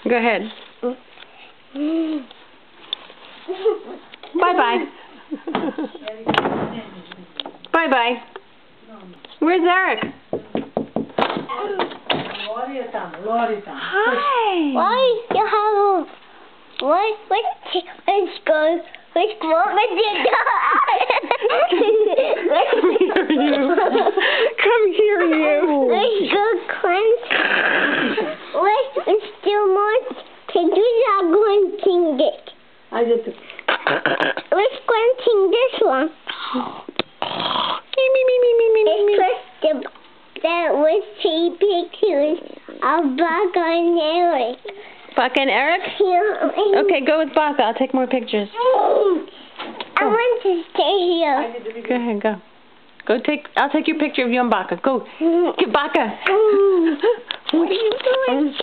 Go ahead. Bye-bye. Bye-bye. Where's Eric? Hi. Why you have a let's go. Let's go up with Come here, you. Let's go crunch. Let's still more pictures are crunching it. Let's crunching this one. Let's that was 3 pictures of Baka and Eric. Baka and Eric? Yeah. Okay, go with Baka. I'll take more pictures. I want to stay here. Go ahead, go. I'll take your picture of you and Baka. Go. Get Baka. What are you doing?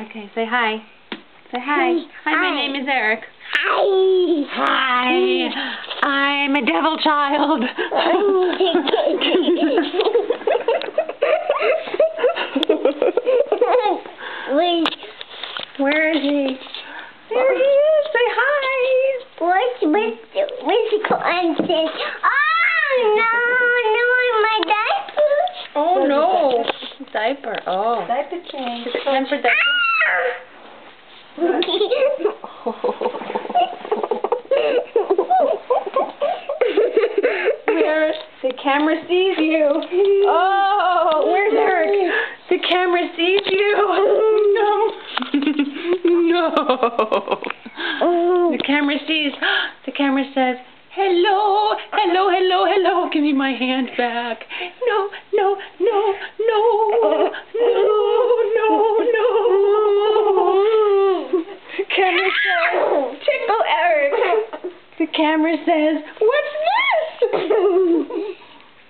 Okay, say hi. Say hi. Hi, my name is Eric. Hi. Hi. I'm a devil child. Wait. Where is he? There he is. Say hi. What's constant? Oh, no, my diaper. Oh, no. Diaper. Oh. Diaper change. Is it time for diaper? Where the camera sees you. Oh, where's Eric? The camera sees you. No. No. The camera sees. The camera says, hello, hello, hello, hello. Give me my hand back. No, no, no, no, no, no, no. The camera says, tickle Eric. The camera says, what's this?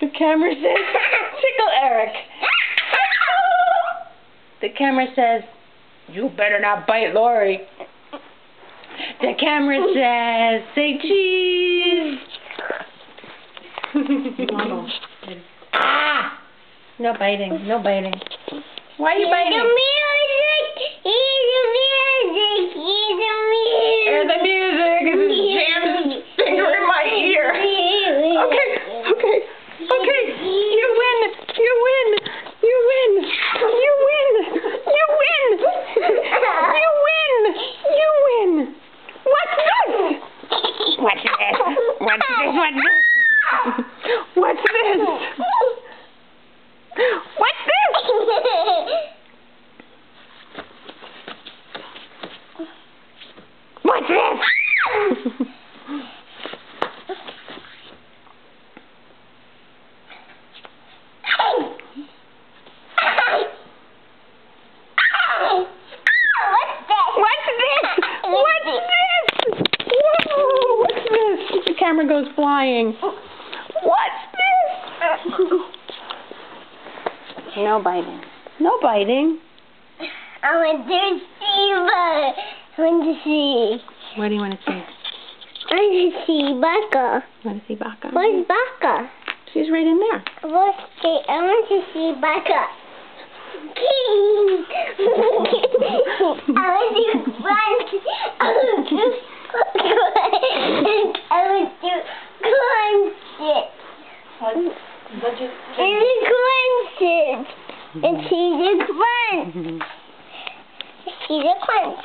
The camera says, tickle Eric. The camera says, you better not bite Lori. The camera says, say cheese. Ah! No biting, no biting. Why are you biting? The music! Hear the music! It's Jam's finger in my ear. Okay, okay, okay. You win! You win! You win! You win! You win! You win! You win! What's this? What's this? What's this? What's this? What's this? What's this? What's this? The camera goes flying. What's this? No biting. No biting. I want to see. What do you want to see? I want to see Baka. You want to see Baka? Where's Baka? She's right in there. I want to see Baka. I want to crunch. I want to crunch it. And she's a crunch. She's a crunch.